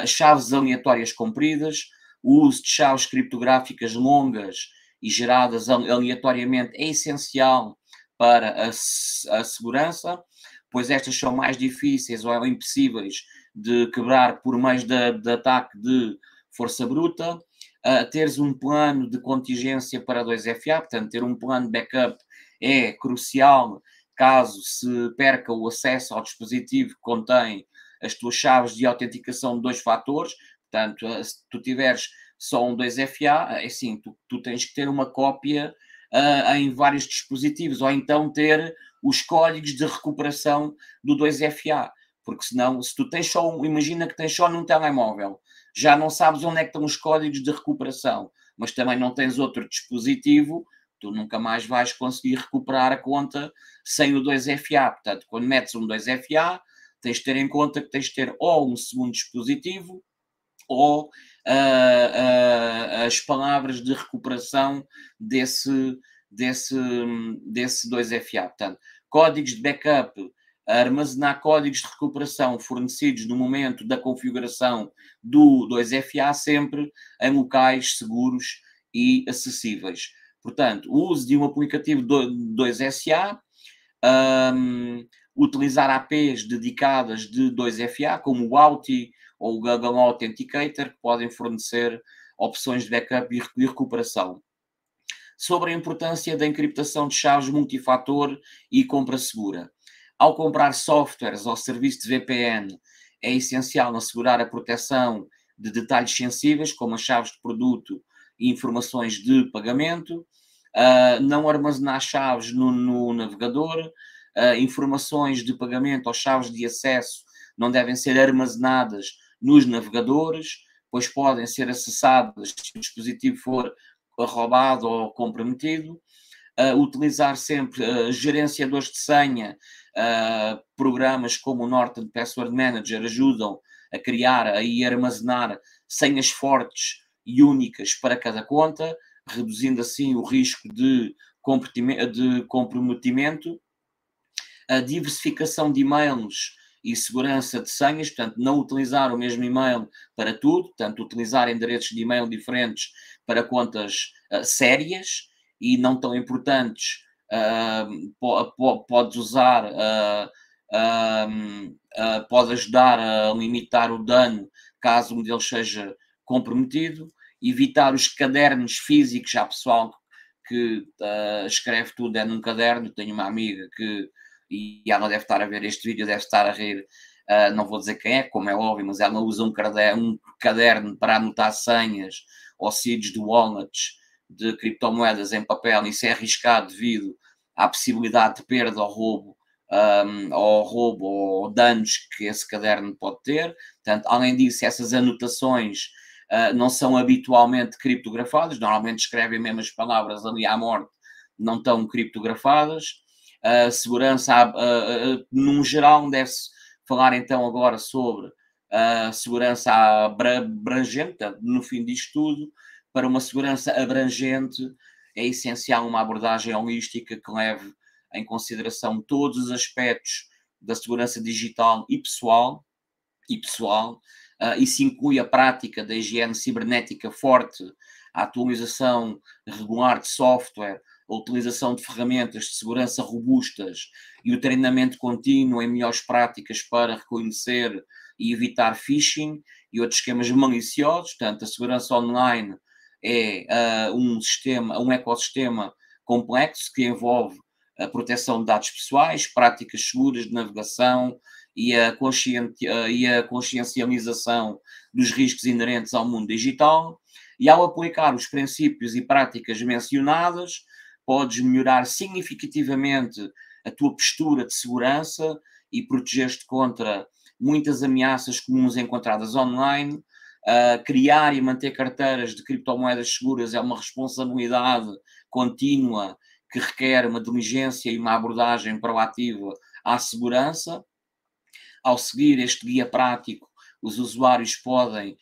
chaves aleatórias compridas, o uso de chaves criptográficas longas e geradas aleatoriamente é essencial para a segurança, pois estas são mais difíceis ou impossíveis de quebrar por meio de ataque de força bruta. Teres um plano de contingência para 2FA, portanto, ter um plano de backup é crucial caso se perca o acesso ao dispositivo que contém as tuas chaves de autenticação de 2 fatores. Portanto, se tu tiveres só um 2FA, é assim, tu tens que ter uma cópia em vários dispositivos, ou então ter os códigos de recuperação do 2FA, porque senão, se tu tens só imagina que tens só num telemóvel, já não sabes onde é que estão os códigos de recuperação, mas também não tens outro dispositivo, tu nunca mais vais conseguir recuperar a conta sem o 2FA. Portanto, quando metes um 2FA, tens de ter em conta que tens de ter ou um segundo dispositivo ou as palavras de recuperação desse 2FA. Portanto, códigos de backup, armazenar códigos de recuperação fornecidos no momento da configuração do 2FA sempre em locais seguros e acessíveis. Portanto, o uso de um aplicativo 2SA, utilizar APs dedicadas de 2FA, como o Auth ou o Google Authenticator, que podem fornecer opções de backup e recuperação. Sobre a importância da encriptação de chaves multifator e compra segura. Ao comprar softwares ou serviços de VPN, é essencial assegurar a proteção de detalhes sensíveis, como as chaves de produto e informações de pagamento, não armazenar chaves no navegador, informações de pagamento ou chaves de acesso não devem ser armazenadas nos navegadores, pois podem ser acessadas se o dispositivo for roubado ou comprometido. Utilizar sempre gerenciadores de senha, programas como o Norton Password Manager ajudam a criar e armazenar senhas fortes e únicas para cada conta, reduzindo assim o risco de comprometimento. A diversificação de e-mails e segurança de senhas, portanto, não utilizar o mesmo e-mail para tudo, portanto, utilizar endereços de e-mail diferentes para contas sérias e não tão importantes. Podes usar, pode ajudar a limitar o dano caso um deles seja comprometido. Evitar os cadernos físicos. Há pessoal que escreve tudo num caderno. Tenho uma amiga que, e ela deve estar a ver este vídeo, deve estar a rir, não vou dizer quem é, como é óbvio, mas ela usa um caderno para anotar senhas ou seeds de wallets de criptomoedas em papel. Isso é arriscado devido à possibilidade de perda ou roubo, ou danos que esse caderno pode ter. Portanto, além disso, essas anotações não são habitualmente criptografadas, normalmente escrevem mesmo as palavras ali à morte, não estão criptografadas. Segurança, num geral, deve-se falar então agora sobre segurança abrangente. No fim disto tudo, para uma segurança abrangente, é essencial uma abordagem holística que leve em consideração todos os aspectos da segurança digital e pessoal. Isso inclui a prática da higiene cibernética forte, a atualização regular de software, a utilização de ferramentas de segurança robustas e o treinamento contínuo em melhores práticas para reconhecer e evitar phishing e outros esquemas maliciosos. Portanto, a segurança online é um ecossistema complexo que envolve a proteção de dados pessoais, práticas seguras de navegação e a consciencialização dos riscos inerentes ao mundo digital. E ao aplicar os princípios e práticas mencionadas, podes melhorar significativamente a tua postura de segurança e proteger-te contra muitas ameaças comuns encontradas online. Criar e manter carteiras de criptomoedas seguras é uma responsabilidade contínua que requer uma diligência e uma abordagem proativa à segurança. Ao seguir este guia prático, os usuários podem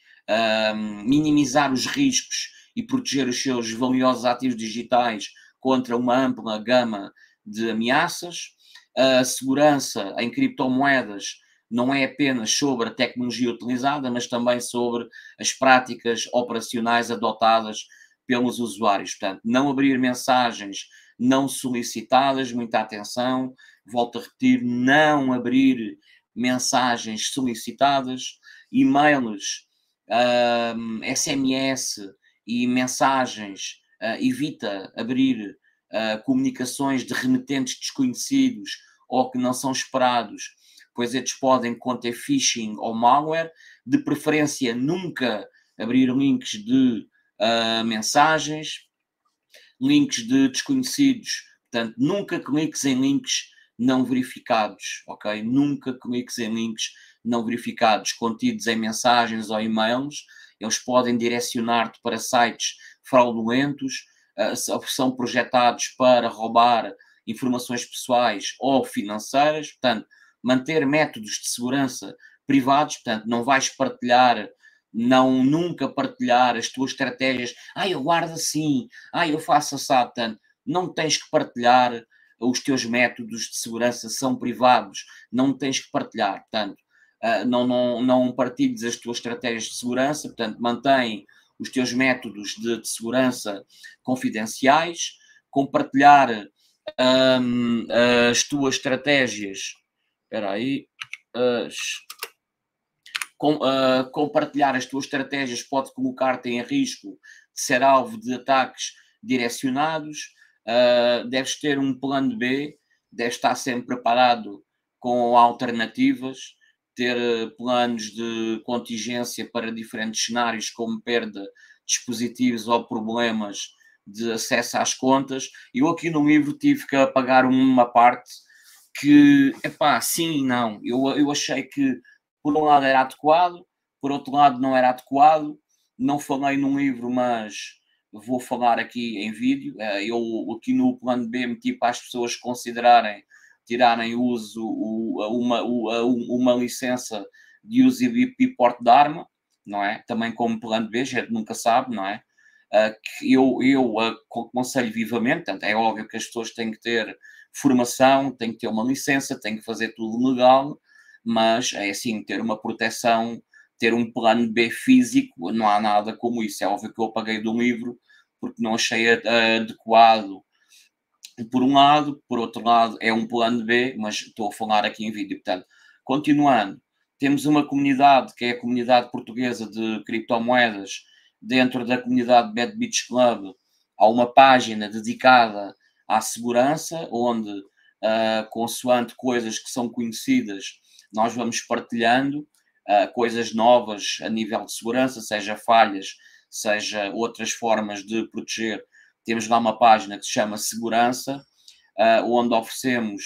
minimizar os riscos e proteger os seus valiosos ativos digitais contra uma ampla gama de ameaças. A segurança em criptomoedas não é apenas sobre a tecnologia utilizada, mas também sobre as práticas operacionais adotadas pelos usuários. Portanto, não abrir mensagens não solicitadas, muita atenção, volto a repetir, não abrir mensagens solicitadas, e-mails, SMS e mensagens, evita abrir comunicações de remetentes desconhecidos ou que não são esperados, pois estes podem conter phishing ou malware. De preferência, nunca abrir links de mensagens, links de desconhecidos, portanto, nunca cliques em links não verificados, ok? Nunca cliques em links não verificados, contidos em mensagens ou e-mails. Eles podem direcionar-te para sites fraudulentos, são projetados para roubar informações pessoais ou financeiras. Portanto, manter métodos de segurança privados, portanto, não vais partilhar, nunca partilhar as tuas estratégias. Eu guardo assim, eu faço assado. Portanto, não tens que partilhar os teus métodos de segurança, são privados, não tens que partilhar. Portanto, não partilhes as tuas estratégias de segurança, portanto, mantém os teus métodos de segurança confidenciais. Compartilhar as tuas estratégias. Espera aí. Compartilhar as tuas estratégias pode colocar-te em risco de ser alvo de ataques direcionados. Deves ter um plano B, deves estar sempre preparado com alternativas, ter planos de contingência para diferentes cenários, como perda de dispositivos ou problemas de acesso às contas. Eu aqui no livro tive que apagar uma parte que, sim e não. Eu achei que por um lado era adequado, por outro lado não era adequado. Não falei num livro, mas vou falar aqui em vídeo. Eu aqui no plano B meti para as pessoas considerarem tirarem uso uma licença de uso e porte de arma, não é? Também como plano B, a gente nunca sabe, não é? Que eu aconselho vivamente. Portanto, é óbvio que as pessoas têm que ter formação, têm que ter uma licença, têm que fazer tudo legal, mas é assim, ter uma proteção, ter um plano B físico, não há nada como isso. É óbvio que eu apaguei do livro porque não achei adequado por um lado, por outro lado é um plano B, mas estou a falar aqui em vídeo. Portanto, continuando, temos uma comunidade que é a comunidade portuguesa de criptomoedas. Dentro da comunidade Bad Beach Club há uma página dedicada à segurança, onde, consoante coisas que são conhecidas, nós vamos partilhando coisas novas a nível de segurança, seja falhas, seja outras formas de proteger. Temos lá uma página que se chama Segurança, onde oferecemos,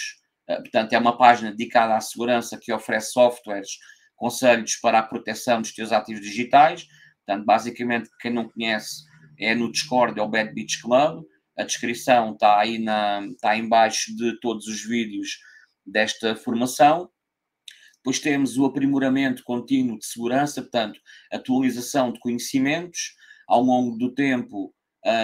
portanto, é uma página dedicada à segurança que oferece softwares, conselhos para a proteção dos teus ativos digitais. Portanto, basicamente, quem não conhece, é no Discord, é o Bad Beach Club. A descrição está aí está em baixo de todos os vídeos desta formação. Depois temos o aprimoramento contínuo de segurança, portanto, atualização de conhecimentos. Ao longo do tempo,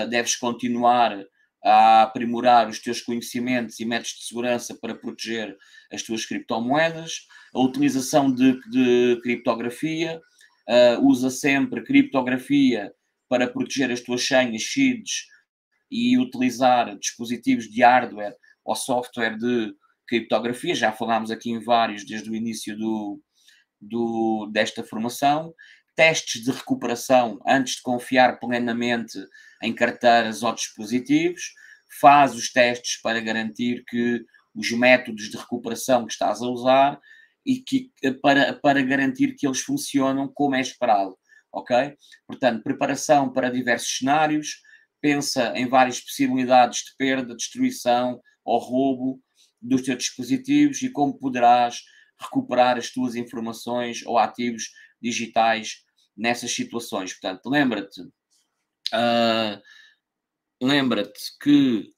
deves continuar a aprimorar os teus conhecimentos e métodos de segurança para proteger as tuas criptomoedas. A utilização de criptografia. Usa sempre criptografia para proteger as tuas senhas, seeds, e utilizar dispositivos de hardware ou software de criptografia. Já falámos aqui em vários desde o início desta formação. Testes de recuperação antes de confiar plenamente em carteiras ou dispositivos. Faz os testes para garantir que os métodos de recuperação que estás a usar e que, para garantir que eles funcionam como é esperado, ok? Portanto, preparação para diversos cenários. Pensa em várias possibilidades de perda, destruição ou roubo dos teus dispositivos e como poderás recuperar as tuas informações ou ativos digitais nessas situações. Portanto, lembra-te que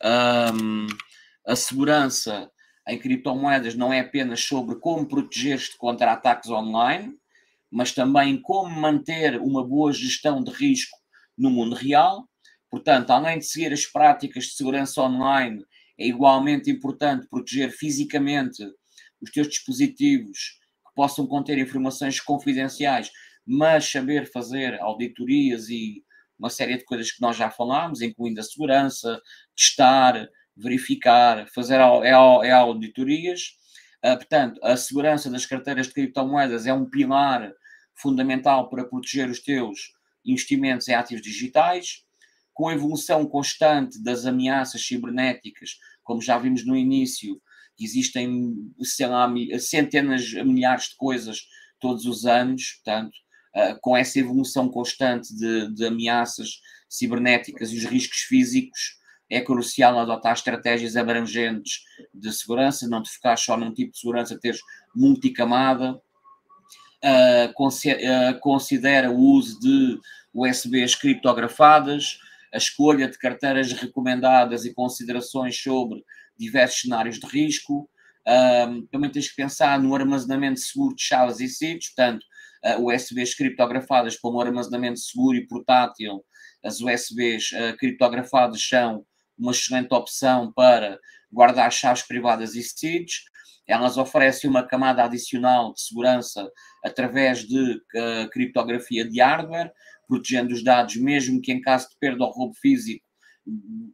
a segurança em criptomoedas não é apenas sobre como proteger-te contra ataques online, mas também como manter uma boa gestão de risco no mundo real. Portanto, além de seguir as práticas de segurança online, é igualmente importante proteger fisicamente os teus dispositivos que possam conter informações confidenciais, mas saber fazer auditorias e uma série de coisas que nós já falámos, incluindo a segurança, testar, verificar, fazer auditorias. Portanto, a segurança das carteiras de criptomoedas é um pilar fundamental para proteger os teus investimentos em ativos digitais. Com a evolução constante das ameaças cibernéticas, como já vimos no início, existem, sei lá, centenas, milhares de coisas todos os anos, portanto, com essa evolução constante de ameaças cibernéticas e os riscos físicos, é crucial adotar estratégias abrangentes de segurança, não te focar só num tipo de segurança, teres multicamada. Considera o uso de USBs criptografadas, a escolha de carteiras recomendadas e considerações sobre diversos cenários de risco. Também tens que pensar no armazenamento seguro de chaves e seeds, portanto, USBs criptografadas para um armazenamento seguro e portátil. As USBs criptografadas são uma excelente opção para guardar chaves privadas e seeds. Elas oferecem uma camada adicional de segurança através de criptografia de hardware, protegendo os dados, mesmo que em caso de perda ou roubo físico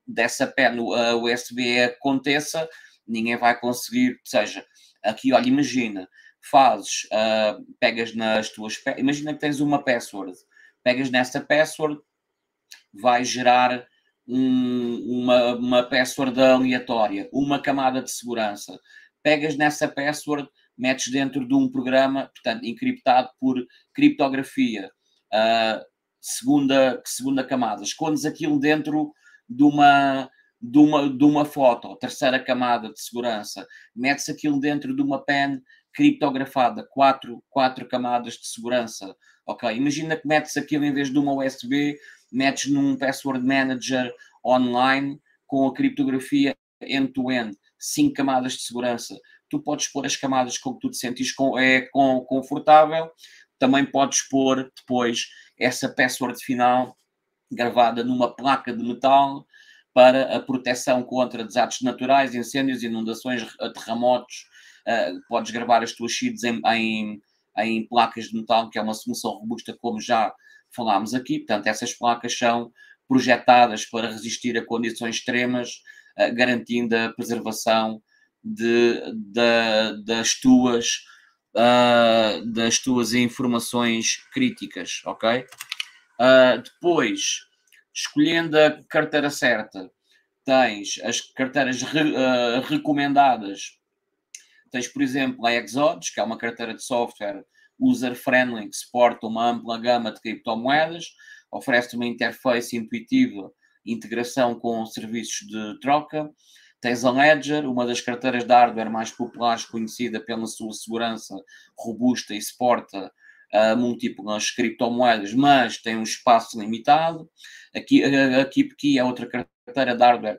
dessa pen USB aconteça, ninguém vai conseguir. Ou seja, aqui, olha, imagina, pegas nas tuas... Imagina que tens uma password, pegas nessa password, vai gerar uma password aleatória, uma camada de segurança. Pegas nessa password, metes dentro de um programa, portanto, encriptado por criptografia, segunda camada. Escondes aquilo dentro de uma foto, terceira camada de segurança. Metes aquilo dentro de uma pen criptografada, quatro camadas de segurança. Ok, imagina que metes aquilo em vez de uma USB, metes num password manager online com a criptografia end-to-end, 5 camadas de segurança. Tu podes pôr as camadas com que tu te sentires confortável. Também podes pôr depois essa password final gravada numa placa de metal para a proteção contra desastres naturais, incêndios, inundações, terremotos. Podes gravar as tuas seeds em placas de metal, que é uma solução robusta, como já falámos aqui. Portanto, essas placas são projetadas para resistir a condições extremas, garantindo a preservação das tuas informações críticas, ok? Depois, escolhendo a carteira certa, tens as carteiras recomendadas. Tens, por exemplo, a Exodus, que é uma carteira de software user-friendly que suporta uma ampla gama de criptomoedas, oferece uma interface intuitiva, integração com serviços de troca. Tens a Ledger, uma das carteiras de hardware mais populares, conhecida pela sua segurança robusta e suporta múltiplas criptomoedas, mas tem um espaço limitado. Aqui, a KeepKey é outra carteira de hardware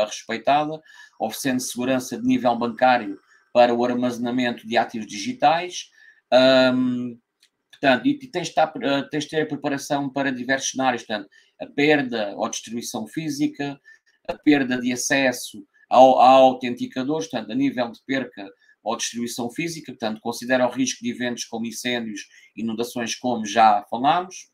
respeitada, oferecendo segurança de nível bancário para o armazenamento de ativos digitais. Portanto, e tens de ter a preparação para diversos cenários, portanto, a perda ou destruição física, a perda de acesso a autenticadores, portanto, a nível de perca ou destruição física, portanto, considera o risco de eventos como incêndios, inundações, como já falámos.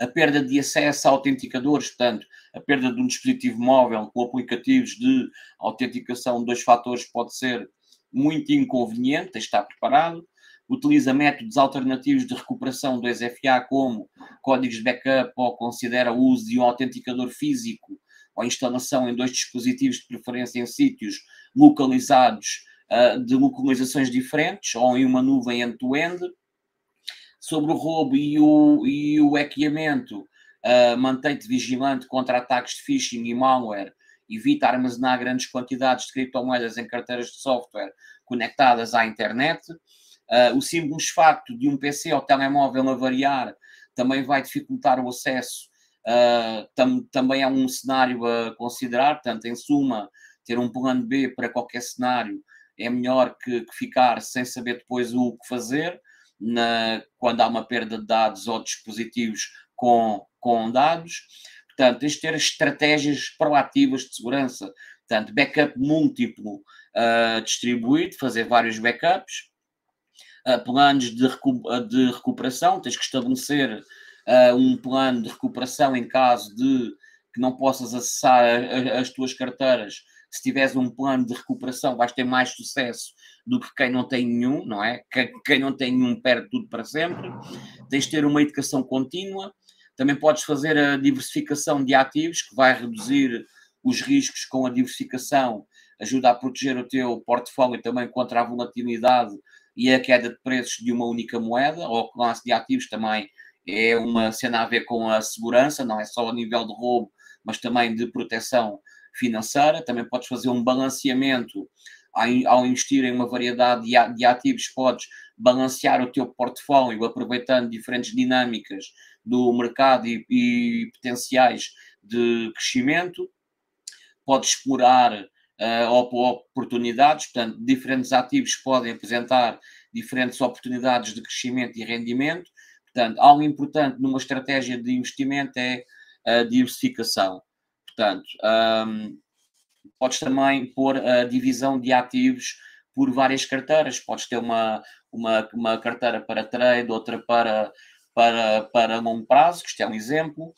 A perda de acesso a autenticadores, portanto, a perda de um dispositivo móvel com aplicativos de autenticação de 2 fatores pode ser muito inconveniente, tens de estar preparado. Utiliza métodos alternativos de recuperação do 2FA, como códigos de backup, ou considera o uso de um autenticador físico ou instalação em 2 dispositivos, de preferência em sítios localizados de localizações diferentes ou em uma nuvem end-to-end. Sobre o roubo e o hackeamento, mantém-te vigilante contra ataques de phishing e malware. Evita armazenar grandes quantidades de criptomoedas em carteiras de software conectadas à internet. O simples facto de um PC ou telemóvel avariar também vai dificultar o acesso. Também é um cenário a considerar. Portanto, em suma, ter um plano B para qualquer cenário é melhor que ficar sem saber depois o que fazer quando há uma perda de dados ou dispositivos com dados. Portanto, tens de ter estratégias proativas de segurança. Portanto, backup múltiplo distribuído, fazer vários backups, planos de recuperação, tens que estabelecer um plano de recuperação em caso de que não possas acessar as tuas carteiras. Se tiveres um plano de recuperação, vais ter mais sucesso do que quem não tem nenhum, não é? Quem não tem nenhum perde tudo para sempre. Tens de ter uma educação contínua. Também podes fazer a diversificação de ativos, que vai reduzir os riscos com a diversificação, ajuda a proteger o teu portfólio também contra a volatilidade e a queda de preços de uma única moeda, ou classe de ativos também é uma cena a ver com a segurança, não é só a nível de roubo, mas também de proteção financeira. Também podes fazer um balanceamento ao investir em uma variedade de ativos, podes balancear o teu portfólio aproveitando diferentes dinâmicas do mercado e potenciais de crescimento. Podes explorar oportunidades, portanto, diferentes ativos podem apresentar diferentes oportunidades de crescimento e rendimento. Portanto, algo importante numa estratégia de investimento é a diversificação. Portanto, podes também pôr a divisão de ativos por várias carteiras. Podes ter uma carteira para trade, outra para longo prazo, que isto é um exemplo.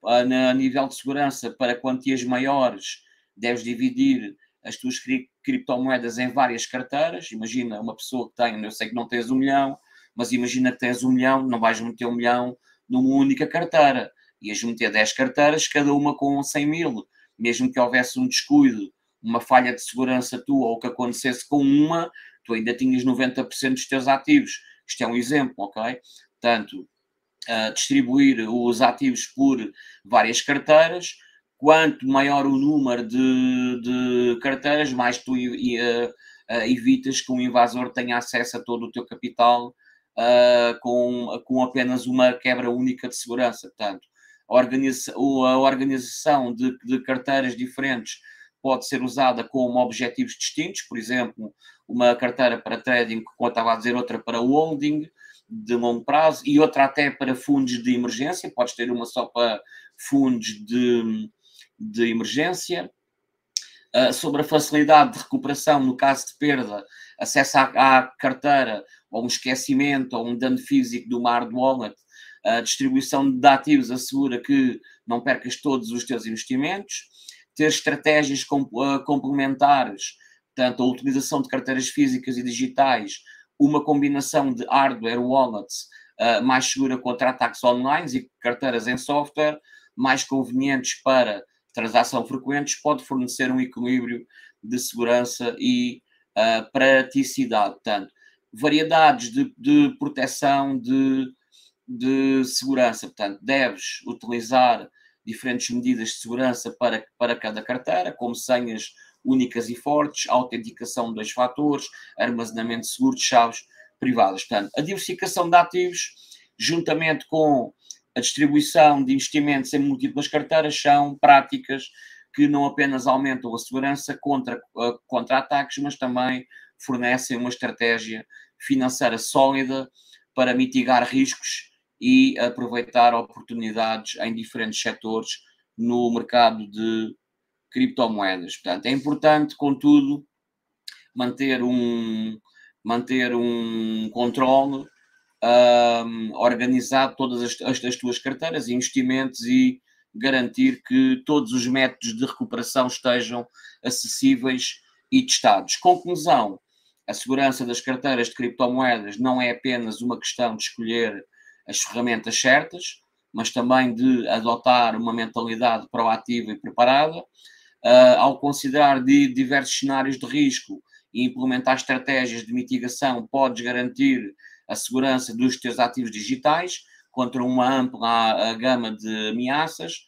A nível de segurança, para quantias maiores, deves dividir as tuas criptomoedas em várias carteiras. Imagina uma pessoa que tem, eu sei que não tens 1 milhão, mas imagina que tens 1 milhão, não vais meter 1 milhão numa única carteira. Ias meter 10 carteiras, cada uma com 100 mil. Mesmo que houvesse um descuido, uma falha de segurança tua, ou que acontecesse com uma, tu ainda tinhas 90% dos teus ativos. Isto é um exemplo, ok? Portanto, distribuir os ativos por várias carteiras. Quanto maior o número de carteiras, mais tu evitas que um invasor tenha acesso a todo o teu capital com apenas uma quebra única de segurança. Portanto, a organização de carteiras diferentes pode ser usada com objetivos distintos, por exemplo, uma carteira para trading, como eu estava a dizer, outra para holding de longo prazo e outra até para fundos de emergência. Podes ter uma só para fundos de emergência. Sobre a facilidade de recuperação no caso de perda, acesso à carteira, ou um esquecimento, ou um dano físico do hard wallet, a distribuição de ativos assegura que não percas todos os teus investimentos. Ter estratégias complementares, portanto, a utilização de carteiras físicas e digitais, uma combinação de hardware wallets mais segura contra ataques online e carteiras em software mais convenientes para transação frequentes, pode fornecer um equilíbrio de segurança e praticidade. Portanto, variedades de proteção, de segurança. Portanto, deves utilizar diferentes medidas de segurança para cada carteira, como senhas únicas e fortes, autenticação de 2 fatores, armazenamento seguro de chaves privadas. Portanto, a diversificação de ativos, juntamente com a distribuição de investimentos em múltiplas carteiras, são práticas que não apenas aumentam a segurança contra ataques, mas também fornecem uma estratégia financeira sólida para mitigar riscos e aproveitar oportunidades em diferentes setores no mercado de criptomoedas. Portanto, é importante, contudo, manter um controle organizar todas as tuas carteiras e investimentos e garantir que todos os métodos de recuperação estejam acessíveis e testados. Conclusão, a segurança das carteiras de criptomoedas não é apenas uma questão de escolher as ferramentas certas, mas também de adotar uma mentalidade proativa e preparada. Ao considerar diversos cenários de risco e implementar estratégias de mitigação, podes garantir a segurança dos teus ativos digitais contra uma ampla gama de ameaças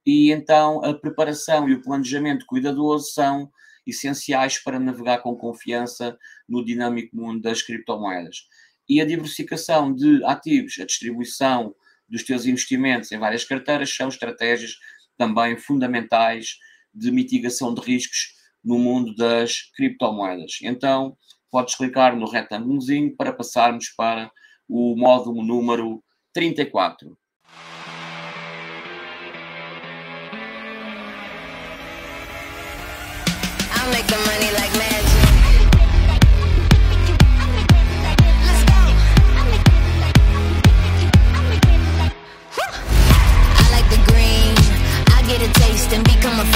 e então a preparação e o planejamento cuidadoso são essenciais para navegar com confiança no dinâmico mundo das criptomoedas. E a diversificação de ativos, a distribuição dos teus investimentos em várias carteiras são estratégias também fundamentais de mitigação de riscos no mundo das criptomoedas. Então, podes clicar no retângulozinho para passarmos para o módulo número 34. I'll make the money like magic. Let's go. I like the green. I get a taste and become a